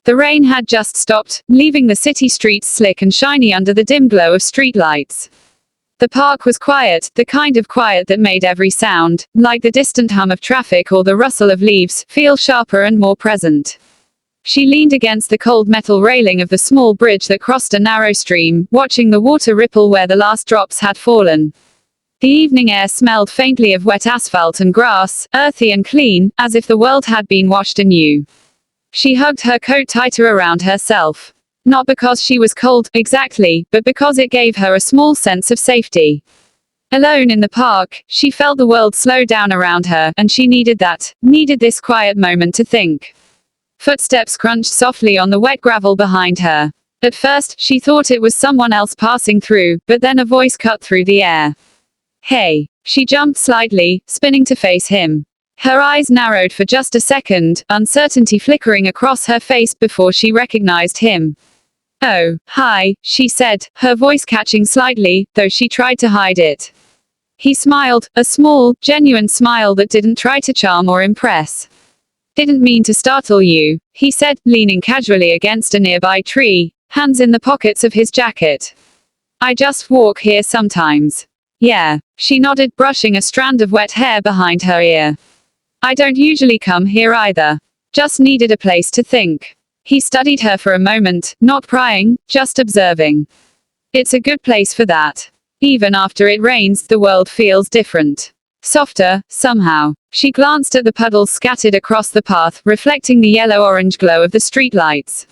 The rain had just stopped, leaving the city streets slick and shiny under the dim glow of streetlights. The park was quiet, the kind of quiet that made every sound, like the distant hum of traffic or the rustle of leaves, feel sharper and more present. She leaned against the cold metal railing of the small bridge that crossed a narrow stream, watching the water ripple where the last drops had fallen. The evening air smelled faintly of wet asphalt and grass, earthy and clean, as if the world had been washed anew. She hugged her coat tighter around herself. Not because she was cold, exactly, but because it gave her a small sense of safety. Alone in the park, she felt the world slow down around her, and she needed this quiet moment to think. Footsteps crunched softly on the wet gravel behind her. At first, she thought it was someone else passing through, but then a voice cut through the air. "Hey." She jumped slightly, spinning to face him. Her eyes narrowed for just a second, uncertainty flickering across her face before she recognized him. "Oh, hi," she said, her voice catching slightly, though she tried to hide it. He smiled, a small, genuine smile that didn't try to charm or impress. "Didn't mean to startle you," he said, leaning casually against a nearby tree, hands in the pockets of his jacket. "I just walk here sometimes." "Yeah." She nodded, brushing a strand of wet hair behind her ear. "I don't usually come here either. Just needed a place to think." He studied her for a moment, not prying, just observing. "It's a good place for that. Even after it rains, the world feels different. Softer, somehow." She glanced at the puddles scattered across the path, reflecting the yellow-orange glow of the streetlights.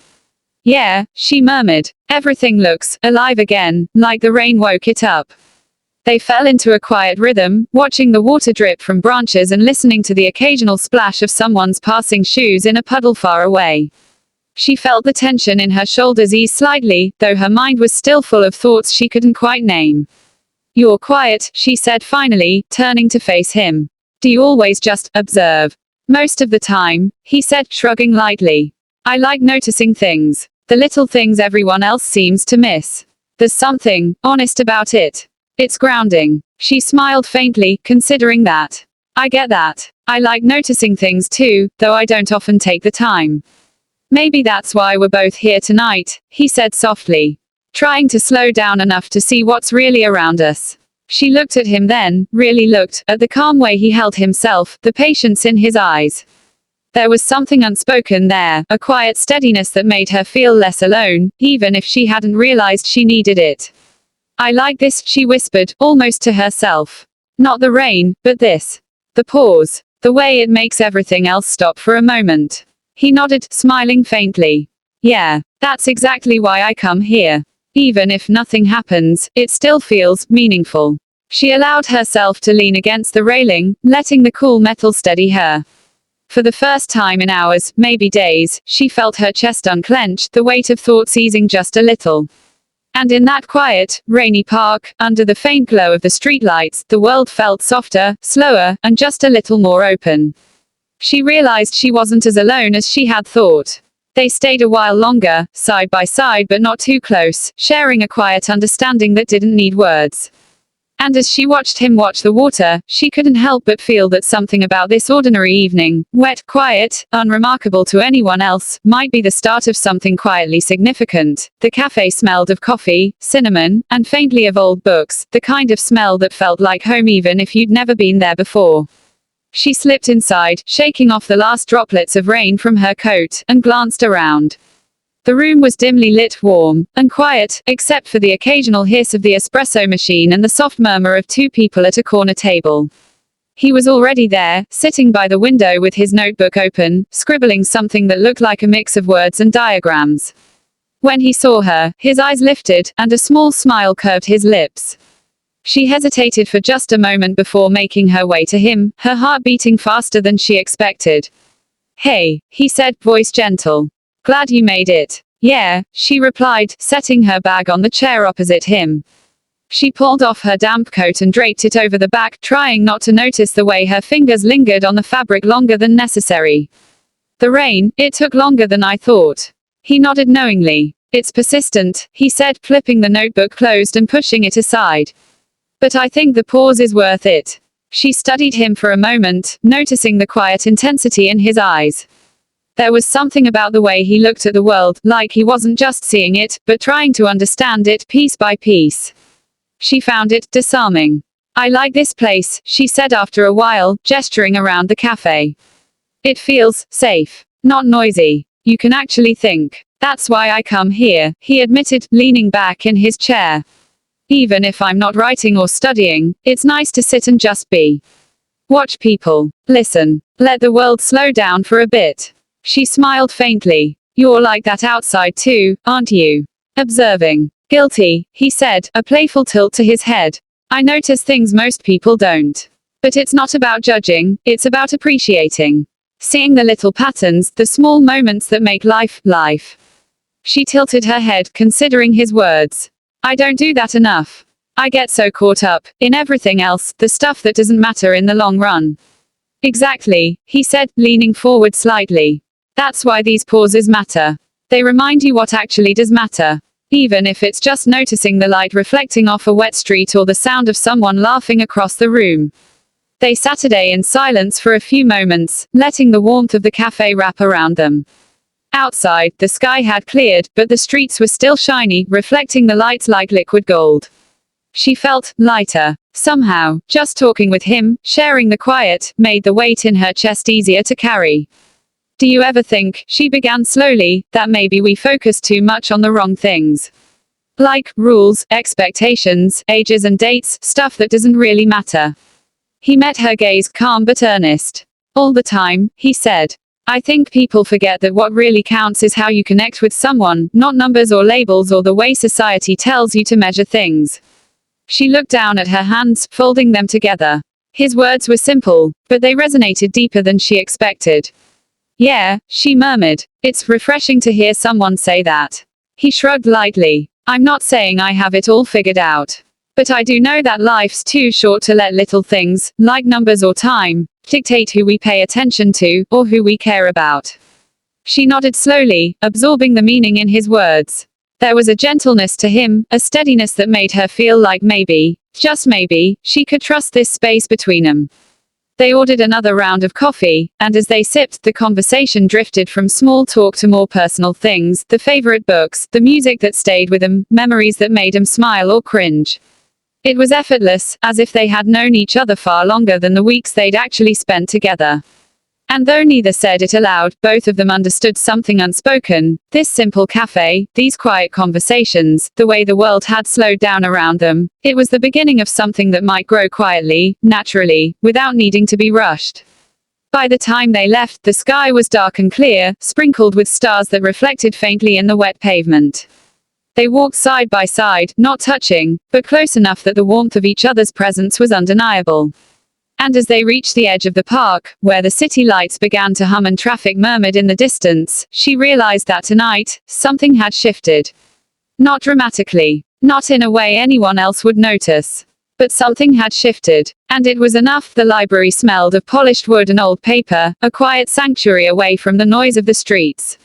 "Yeah," she murmured. "Everything looks alive again, like the rain woke it up." They fell into a quiet rhythm, watching the water drip from branches and listening to the occasional splash of someone's passing shoes in a puddle far away. She felt the tension in her shoulders ease slightly, though her mind was still full of thoughts she couldn't quite name. "You're quiet," she said finally, turning to face him. "Do you always just observe?" "Most of the time," he said, shrugging lightly. "I like noticing things. The little things everyone else seems to miss. There's something honest about it. It's grounding." She smiled faintly, considering that. "I get that. I like noticing things too, though I don't often take the time." "Maybe that's why we're both here tonight," he said softly. "Trying to slow down enough to see what's really around us." She looked at him then, really looked, at the calm way he held himself, the patience in his eyes. There was something unspoken there, a quiet steadiness that made her feel less alone, even if she hadn't realized she needed it. "I like this," she whispered, almost to herself. "Not the rain, but this. The pause. The way it makes everything else stop for a moment." He nodded, smiling faintly. "Yeah, that's exactly why I come here. Even if nothing happens, it still feels meaningful." She allowed herself to lean against the railing, letting the cool metal steady her. For the first time in hours, maybe days, she felt her chest unclench, the weight of thoughts easing just a little. And in that quiet, rainy park, under the faint glow of the streetlights, the world felt softer, slower, and just a little more open. She realized she wasn't as alone as she had thought. They stayed a while longer, side by side but not too close, sharing a quiet understanding that didn't need words. And as she watched him watch the water, she couldn't help but feel that something about this ordinary evening, wet, quiet, unremarkable to anyone else, might be the start of something quietly significant. The cafe smelled of coffee, cinnamon, and faintly of old books, the kind of smell that felt like home even if you'd never been there before. She slipped inside, shaking off the last droplets of rain from her coat, and glanced around. The room was dimly lit, warm, and quiet, except for the occasional hiss of the espresso machine and the soft murmur of two people at a corner table. He was already there, sitting by the window with his notebook open, scribbling something that looked like a mix of words and diagrams. When he saw her, his eyes lifted, and a small smile curved his lips. She hesitated for just a moment before making her way to him, her heart beating faster than she expected. "Hey," he said, voice gentle. "Glad you made it." "Yeah," she replied, setting her bag on the chair opposite him. She pulled off her damp coat and draped it over the back, trying not to notice the way her fingers lingered on the fabric longer than necessary. "The rain, it took longer than I thought." He nodded knowingly. "It's persistent," he said, flipping the notebook closed and pushing it aside. "But I think the pause is worth it." She studied him for a moment, noticing the quiet intensity in his eyes. There was something about the way he looked at the world, like he wasn't just seeing it, but trying to understand it piece by piece. She found it disarming. I like this place, she said after a while, gesturing around the cafe. It feels safe. Not noisy. You can actually think. That's why I come here, he admitted, leaning back in his chair. Even if I'm not writing or studying, it's nice to sit and just be. Watch people. Listen. Let the world slow down for a bit. She smiled faintly. You're like that outside too, aren't you? Observing. Guilty, he said, a playful tilt to his head. I notice things most people don't. But it's not about judging, it's about appreciating. Seeing the little patterns, the small moments that make life, life. She tilted her head, considering his words. I don't do that enough. I get so caught up in everything else, the stuff that doesn't matter in the long run. Exactly, he said, leaning forward slightly. That's why these pauses matter. They remind you what actually does matter. Even if it's just noticing the light reflecting off a wet street or the sound of someone laughing across the room. They sat in silence for a few moments, letting the warmth of the cafe wrap around them. Outside, the sky had cleared, but the streets were still shiny, reflecting the lights like liquid gold. She felt lighter. Somehow, just talking with him, sharing the quiet, made the weight in her chest easier to carry. Do you ever think, she began slowly, that maybe we focus too much on the wrong things? Like, rules, expectations, ages and dates, stuff that doesn't really matter. He met her gaze, calm but earnest. All the time, he said. I think people forget that what really counts is how you connect with someone, not numbers or labels or the way society tells you to measure things. She looked down at her hands, folding them together. His words were simple, but they resonated deeper than she expected. Yeah, she murmured. It's refreshing to hear someone say that. He shrugged lightly. I'm not saying I have it all figured out. But I do know that life's too short to let little things, like numbers or time, dictate who we pay attention to, or who we care about. She nodded slowly, absorbing the meaning in his words. There was a gentleness to him, a steadiness that made her feel like maybe, just maybe, she could trust this space between them. They ordered another round of coffee, and as they sipped, the conversation drifted from small talk to more personal things, the favorite books, the music that stayed with them, memories that made them smile or cringe. It was effortless, as if they had known each other far longer than the weeks they'd actually spent together. And though neither said it aloud, both of them understood something unspoken. This simple cafe, these quiet conversations, the way the world had slowed down around them, it was the beginning of something that might grow quietly, naturally, without needing to be rushed. By the time they left, the sky was dark and clear, sprinkled with stars that reflected faintly in the wet pavement. They walked side by side, not touching, but close enough that the warmth of each other's presence was undeniable. And as they reached the edge of the park, where the city lights began to hum and traffic murmured in the distance, she realized that tonight, something had shifted. Not dramatically. Not in a way anyone else would notice. But something had shifted. And it was enough. The library smelled of polished wood and old paper, a quiet sanctuary away from the noise of the streets.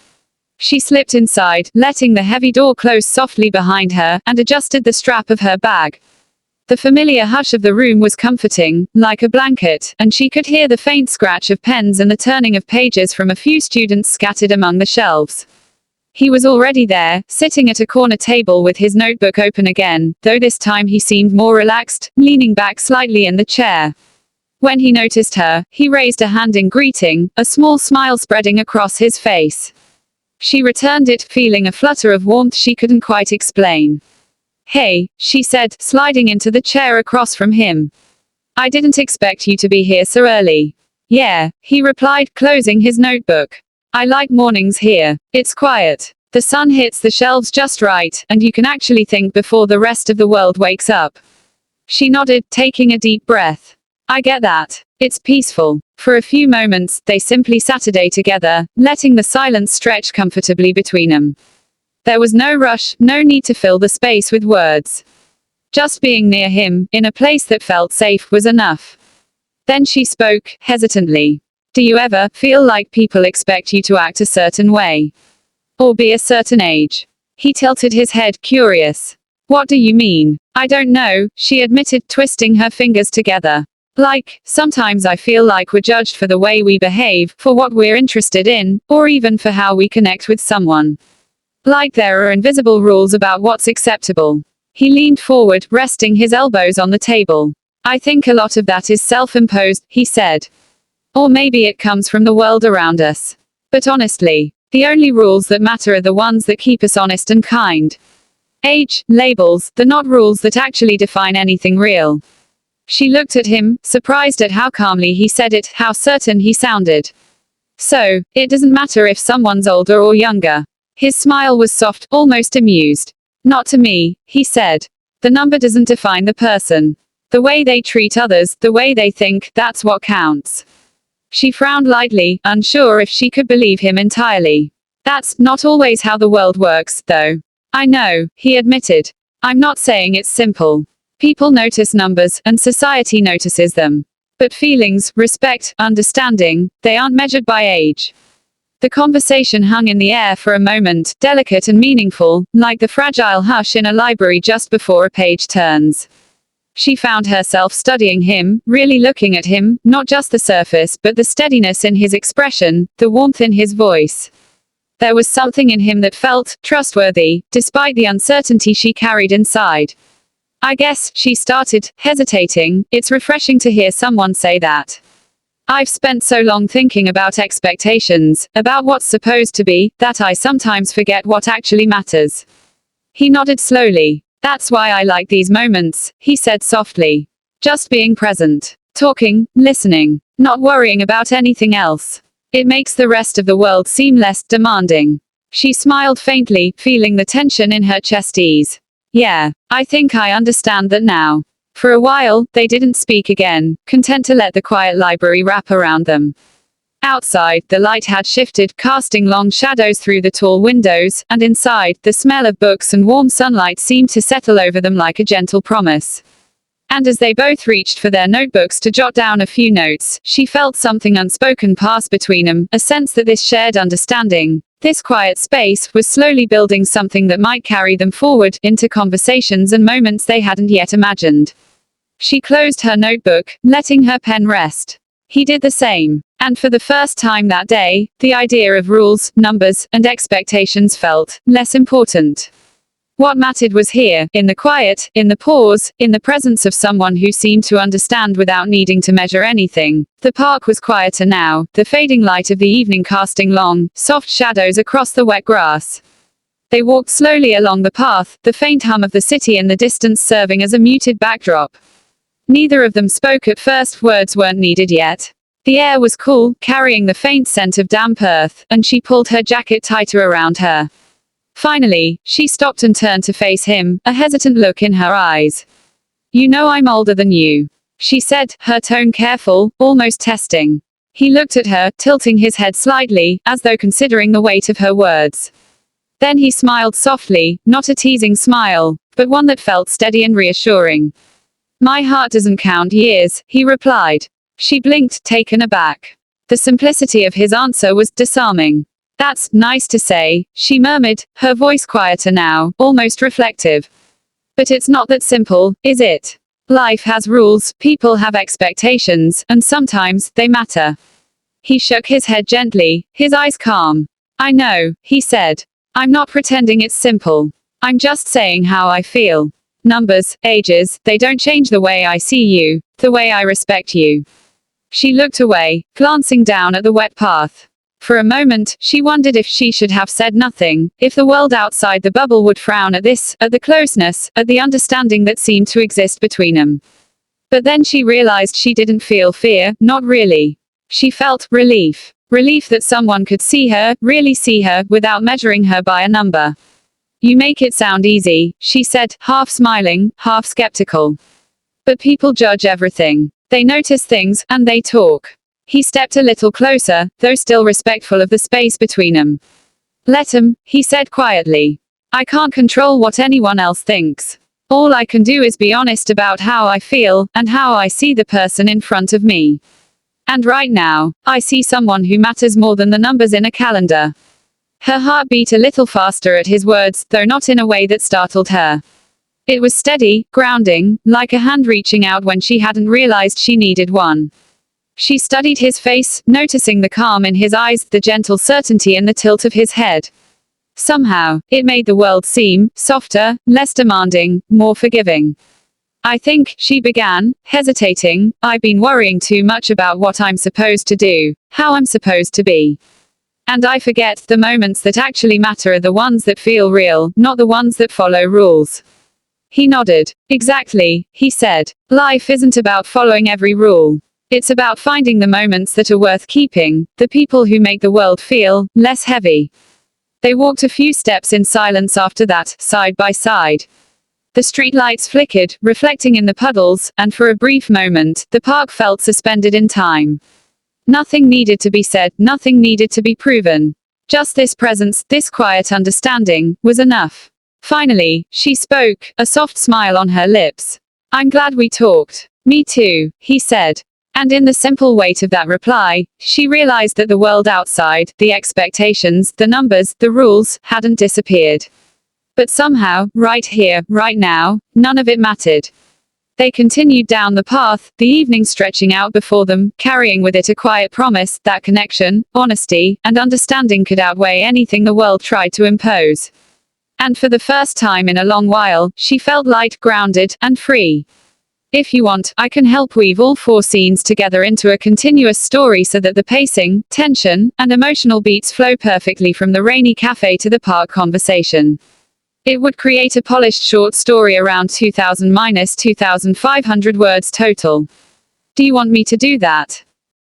She slipped inside, letting the heavy door close softly behind her, and adjusted the strap of her bag. The familiar hush of the room was comforting, like a blanket, and she could hear the faint scratch of pens and the turning of pages from a few students scattered among the shelves. He was already there, sitting at a corner table with his notebook open again, though this time he seemed more relaxed, leaning back slightly in the chair. When he noticed her, he raised a hand in greeting, a small smile spreading across his face. She returned it, feeling a flutter of warmth she couldn't quite explain. Hey, she said, sliding into the chair across from him. I didn't expect you to be here so early. Yeah, he replied, closing his notebook. I like mornings here. It's quiet. The sun hits the shelves just right, and you can actually think before the rest of the world wakes up. She nodded, taking a deep breath. I get that. It's peaceful. For a few moments, they simply sat together, letting the silence stretch comfortably between them. There was no rush, no need to fill the space with words. Just being near him, in a place that felt safe, was enough. Then she spoke, hesitantly. Do you ever feel like people expect you to act a certain way? Or be a certain age? He tilted his head, curious. What do you mean? I don't know, she admitted, twisting her fingers together. Like, sometimes I feel like we're judged for the way we behave, for what we're interested in, or even for how we connect with someone. Like there are invisible rules about what's acceptable. He leaned forward, resting his elbows on the table. I think a lot of that is self-imposed, he said. Or maybe it comes from the world around us. But honestly, the only rules that matter are the ones that keep us honest and kind. Labels, they're not rules that actually define anything real. She looked at him, surprised at how calmly he said it, how certain he sounded. So, it doesn't matter if someone's older or younger. His smile was soft, almost amused. Not to me, he said. The number doesn't define the person. The way they treat others, the way they think, that's what counts. She frowned lightly, unsure if she could believe him entirely. That's not always how the world works, though. I know, he admitted. I'm not saying it's simple. People notice numbers, and society notices them. But feelings, respect, understanding, they aren't measured by age. The conversation hung in the air for a moment, delicate and meaningful, like the fragile hush in a library just before a page turns. She found herself studying him, really looking at him, not just the surface, but the steadiness in his expression, the warmth in his voice. There was something in him that felt trustworthy, despite the uncertainty she carried inside. I guess, she started, hesitating, it's refreshing to hear someone say that. I've spent so long thinking about expectations, about what's supposed to be, that I sometimes forget what actually matters. He nodded slowly. That's why I like these moments, he said softly. Just being present. Talking, listening. Not worrying about anything else. It makes the rest of the world seem less demanding. She smiled faintly, feeling the tension in her chest ease. Yeah, I think I understand that now. For a while, they didn't speak again, content to let the quiet library wrap around them. Outside, the light had shifted, casting long shadows through the tall windows, and inside, the smell of books and warm sunlight seemed to settle over them like a gentle promise. And as they both reached for their notebooks to jot down a few notes, she felt something unspoken pass between them, a sense that this shared understanding, this quiet space, was slowly building something that might carry them forward, into conversations and moments they hadn't yet imagined. She closed her notebook, letting her pen rest. He did the same. And for the first time that day, the idea of rules, numbers, and expectations felt less important. What mattered was here, in the quiet, in the pause, in the presence of someone who seemed to understand without needing to measure anything. The park was quieter now, the fading light of the evening casting long, soft shadows across the wet grass. They walked slowly along the path, the faint hum of the city in the distance serving as a muted backdrop. Neither of them spoke at first, words weren't needed yet. The air was cool, carrying the faint scent of damp earth, and she pulled her jacket tighter around her. Finally, she stopped and turned to face him, a hesitant look in her eyes. You know I'm older than you, she said, her tone careful, almost testing. He looked at her, tilting his head slightly, as though considering the weight of her words. Then he smiled softly, not a teasing smile, but one that felt steady and reassuring. My heart doesn't count years, he replied. She blinked, taken aback. The simplicity of his answer was disarming. That's nice to say, she murmured, her voice quieter now, almost reflective. But it's not that simple, is it? Life has rules, people have expectations, and sometimes, they matter. He shook his head gently, his eyes calm. I know, he said. I'm not pretending it's simple. I'm just saying how I feel. Numbers, ages, they don't change the way I see you, the way I respect you. She looked away, glancing down at the wet path. For a moment, she wondered if she should have said nothing, if the world outside the bubble would frown at this, at the closeness, at the understanding that seemed to exist between them. But then she realized she didn't feel fear, not really. She felt relief. Relief that someone could see her, really see her, without measuring her by a number. You make it sound easy, she said, half smiling, half skeptical. But people judge everything. They notice things, and they talk. He stepped a little closer, though still respectful of the space between them. Let 'em, he said quietly. I can't control what anyone else thinks. All I can do is be honest about how I feel, and how I see the person in front of me. And right now, I see someone who matters more than the numbers in a calendar. Her heart beat a little faster at his words, though not in a way that startled her. It was steady, grounding, like a hand reaching out when she hadn't realized she needed one. She studied his face, noticing the calm in his eyes, the gentle certainty in the tilt of his head. Somehow, it made the world seem softer, less demanding, more forgiving. I think, she began, hesitating, I've been worrying too much about what I'm supposed to do, how I'm supposed to be. And I forget, the moments that actually matter are the ones that feel real, not the ones that follow rules. He nodded. Exactly, he said. Life isn't about following every rule. It's about finding the moments that are worth keeping, the people who make the world feel less heavy. They walked a few steps in silence after that, side by side. The streetlights flickered, reflecting in the puddles, and for a brief moment, the park felt suspended in time. Nothing needed to be said, nothing needed to be proven. Just this presence, this quiet understanding, was enough. Finally, she spoke, a soft smile on her lips. I'm glad we talked. Me too, he said. And in the simple weight of that reply, she realized that the world outside, the expectations, the numbers, the rules, hadn't disappeared. But somehow, right here, right now, none of it mattered. They continued down the path, the evening stretching out before them, carrying with it a quiet promise that connection, honesty, and understanding could outweigh anything the world tried to impose. And for the first time in a long while, she felt light, grounded, and free. If you want, I can help weave all 4 scenes together into a continuous story so that the pacing, tension, and emotional beats flow perfectly from the rainy cafe to the park conversation. It would create a polished short story around 2,000–2,500 words total. Do you want me to do that?